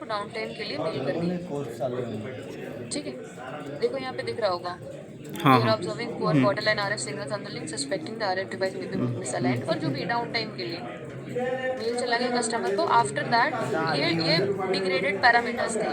Down time के लिए mail कर दी। ठीक है, देखो यहाँ पे दिख रहा होगा, हाँ वी आर हाँ। Observing poor border line RF signals on the link, suspecting the RF device may be misaligned, और जो भी डाउन टाइम के लिए मेल चला गया कस्टमर को। आफ्टर दैट ये डिग्रेडेड पैरामीटर्स थे,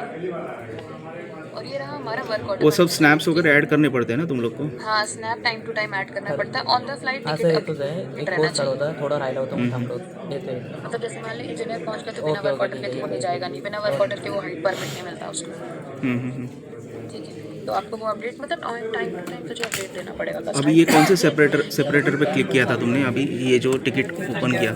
और ये रहा हमारा वर्क ऑर्डर वो सब बन स्नैप्स के। वगैरह ऐड करने पड़ते हैं ना तुम लोग को? हाँ, snap time to time add करना पड़ता है। ऑन द फ्लाइट असं टिकट येतच आहे, अपडेट एक रहना पोस्ट चालू चाहिए। होता, थोडा राहिला होता मग थांबलो येते. मतलब जैसे मान लो इंजीनियर पहुंच गया तो बिना ओके वर्क ओके ऑर्डर ठीक के आहे तो जाएगा नहीं, बिना वर्क ऑर्डर के वो हाइट परमिट नहीं मिलता उसको। हम्म। ठीक है, तो आपको वो अपडेट मतलब ऑन टाइम टू टाइम तुझे अपडेट देना पड़ेगा अभी कस्टमर ये कौन से सेपरेटर पे क्लिक किया था तुमने अभी, ये जो टिकट ओपन किया?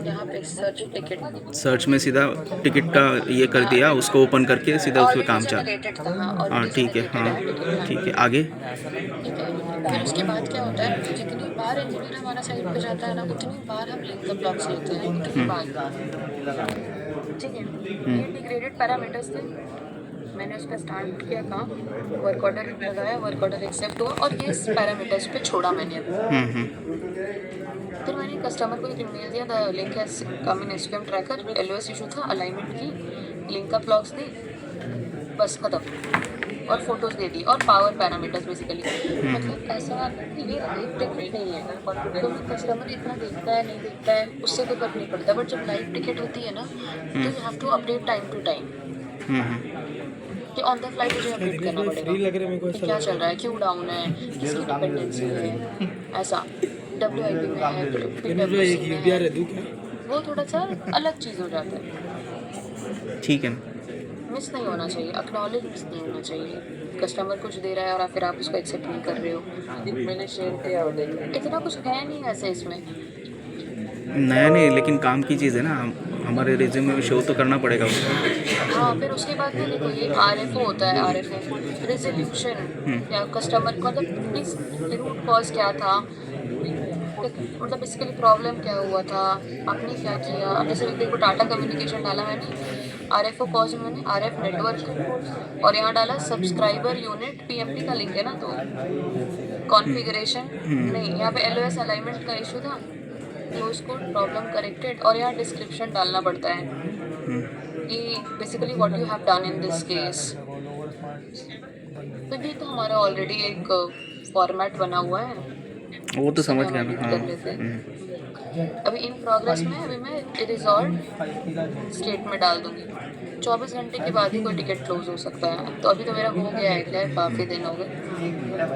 यहाँ पे सर्च टिकट सर्च में सीधा टिकट का ये कर दिया, उसको ओपन करके सीधा उस पर ऑलरेडी काम चालू। जनरेटेड था। हाँ, हाँ ऑलरेडी ठीक है, जनरेटेड हाँ है टिकट। ठीक है, आगे? ठीक है, फिर उसके बाद क्या होता है, जितनी बार इंजीनियर हमारा साइड पे जाता है ना, उतनी बार हम लिंक द ब्लॉक्स लेते हैं, उतनी बार। ठीक है, ये डिग्रेडेड पैरामीटर्स थे। मैंने उस पर स्टार्ट किया काम, वर्क ऑर्डर लगाया, वर्क ऑर्डर एक्सेप्ट हुआ, और ये पैरामीटर्स पे छोड़ा मैंने। फिर मैंने कस्टमर को एक ईमेल दिया, the link has come in SQM tracker, LOS issue था, अलाइनमेंट की, लिंक का ब्लॉक्स दी, बस खत्म, और फोटोज दे दी, और पावर पैरामीटर्स बेसिकली। मतलब ऐसा ये टिकट नहीं है, तो कस्टमर इतना देखता है नहीं देखता है उससे कोई फर्क नहीं पड़ता, बट जब लाइव टिकट होती है ना, तो you have to update time to time, कि ऑन द फ्लाइट मुझे अपडेट करना पड़ेगा कि क्या चल रहा है, क्यों डाउन है, किसकी डिपेंडेंसी है, ऐसा WIP में है, PWC में है, वो थोड़ा सा अलग चीज़ हो जाता है। ठीक है ना? मिस नहीं होना चाहिए, एक्नॉलेज मिस नहीं होना चाहिए। कस्टमर कुछ दे रहा है और फिर आप उसको एक्सेप्ट नहीं कर रहे हो। मैंने शेयर किया, इतना कुछ है नहीं ऐसे इसमें। नया नहीं, लेकिन काम की चीज़ है ना, हमारे रिज्यूमे में शो तो करना पड़ेगा उसको। हाँ, फिर उसके बाद में देखो ये RFO होता है, RFO रेजोल्यूशन, या कस्टमर मतलब इस रूट कॉज क्या था, मतलब बेसिकली प्रॉब्लम क्या हुआ था, आपने क्या किया। अब जैसे देखो डाटा कम्युनिकेशन डाला मैंने, RFO कॉज में मैंने RF नेटवर्क, और यहाँ डाला सब्सक्राइबर यूनिट, PMP का लिंक है ना, तो कॉन्फ़िगरेशन नहीं, यहाँ पे LOS अलाइनमेंट का इशू था, क्लोज कोड प्रॉब्लम करेक्टेड, और यहाँ डिस्क्रिप्शन डालना पड़ता है कि basically what you have done in this case. तो ये तो हमारा ऑलरेडी एक फॉर्मेट बना हुआ है, वो तो उसी में समझ हम गया एडिट मैं, कर हाँ। लेते हैं। अभी इन प्रोग्रेस में, अभी मैं रिजॉल्व स्टेट में डाल दूंगी। 24 घंटे के बाद ही कोई टिकट क्लोज हो सकता है, तो अभी तो मेरा हो गया है, खैर काफ़ी दिन हो गए।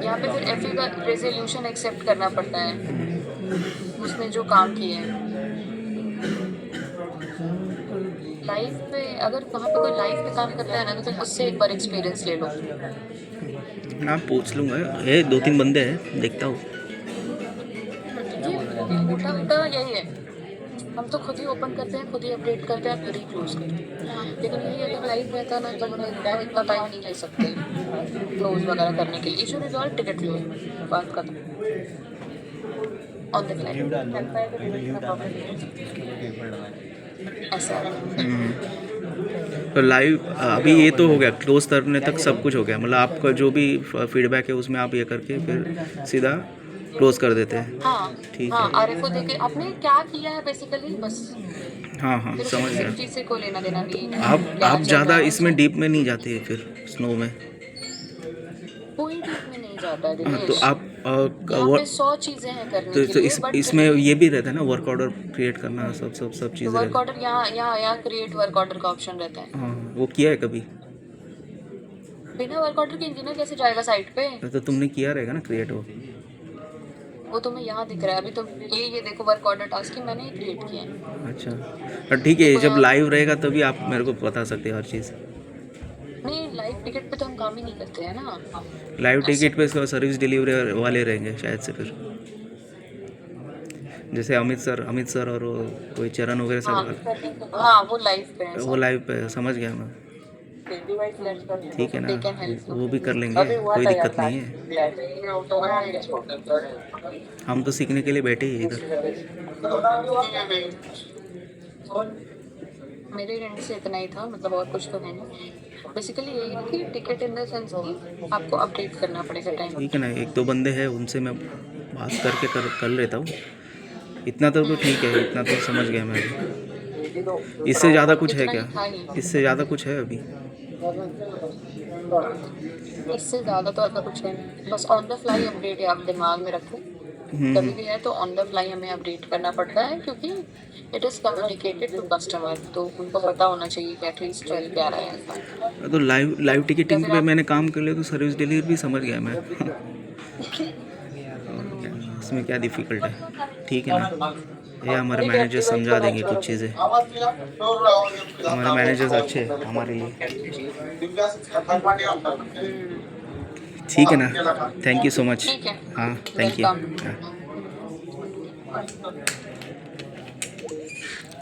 यहाँ पे फिर FA का रेजोल्यूशन एक्सेप्ट करना पड़ता है, उसने जो काम किए हैं लाइफ पे। अगर वहाँ पे कोई लाइफ पे काम करता है ना, तो फिर उससे एक बार एक्सपीरियंस ले लो। हाँ पूछ लूँगा, ये 2-3 बंदे हैं, देखता हूँ। ये मोटा मोटा यही है, हम तो खुद ही ओपन करते हैं, खुद ही अपडेट करते हैं, खुद ही क्लोज करते हैं। लेकिन यही अगर लाइव रहता ना, तो हम इतना टाइम नहीं ले सकते क्लोज वगैरह करने के लिए। इशू रिजॉल्व, टिकट क्लोज, बात खत्म, ऑन द फ्लाइट ऐसा। तो लाइव अभी ये तो हो गया, क्लोज करने तक सब कुछ हो गया, मतलब आपका जो भी फीडबैक है उसमें आप ये करके फिर सीधा क्लोज कर देते हैं। हाँ ठीक हाँ, है। RFO देके आपने क्या किया है बेसिकली, बस हाँ हाँ फिर समझ उससे गया। चीज़ से कोई लेना देना नहीं है। आप क्या चल ज़्यादा रहा है, इसमें डीप में नहीं जाते फिर स्नो में? कोई डीप में नहीं जाता है हाँ, तो दिनेश। आप यहाँ पे 100 चीज़ें हैं करने के तो लिए, बट इसमें ये भी रहता है ना, वर्क ऑर्डर क्रिएट करना, सब चीज़ें वर्क रहती ऑर्डर यहाँ क्रिएट वर्क ऑर्डर का ऑप्शन रहता है। हैं। हाँ वो किया है कभी? बिना वर्क ऑर्डर के इंजीनियर कैसे जाएगा साइट पे? तो तुमने किया रहेगा ना क्रिएट वो तुम्हें यहाँ दिख रहा है। अभी तो ये देखो वर्क ऑर्डर टास्क ही मैंने क्रिएट किया है। अच्छा, और ठीक है, देखो जब यहाँ लाइव रहेगा तभी आप मेरे को बता सकते हैं हर चीज़। नहीं, लाइव टिकट पे तो हम काम ही नहीं करते हैं ना। लाइव ऐसा टिकट पे सर्विस डिलीवरी वाले रहेंगे शायद से फिर, जैसे अमित सर और वो कोई चरण वगैरह हाँ सब, हाँ, वो लाइव पे है वो सब। लाइव पे, समझ गया मैं। ठीक है ना, They can help you। वो भी कर लेंगे, कोई दिक्कत नहीं है। हम तो सीखने के लिए बैठे ही हैं इधर। मेरे एंड से इतना ही था, मतलब और कुछ तो है नहीं। बेसिकली यही है कि टिकट इन द सेंस कि आपको अपडेट करना पड़ेगा टाइम। ठीक है ना, 1-2 बंदे हैं, उनसे मैं बात करके कर लेता हूँ। इतना तो ठीक है, इतना तो समझ गया मैं। इससे ज़्यादा कुछ है इतना ही था क्या? ही। इससे ज़्यादा कुछ है अभी? इससे ज़्यादा तो ऐसा कुछ है नहीं, बस ऑन द फ्लाई अपडेट है, आप दिमाग में रखो। कभी भी है तो ऑन द फ्लाई हमें अपडेट करना पड़ता है, क्योंकि it is communicated to customer, तो उनको पता होना चाहिए कि एटलीस्ट चल क्या रहा है ऐसा। तो लाइव लाइव टिकटिंग या फिर पे आप- मैंने काम कर लिया तो सर्विस डिलीवरी भी समझ गया मैं। और क्या, इसमें क्या डिफ़िकल्ट है? ठीक है ना, ये हमारे मैनेजर्स समझा देंगे कुछ चीज़ें। हमारे मैनेजर्स अच्छे हैं हमारे लिए। ठीक है ना, थैंक यू सो मच। ठीक है, हाँ, थैंक यू। वेलकम। हाँ।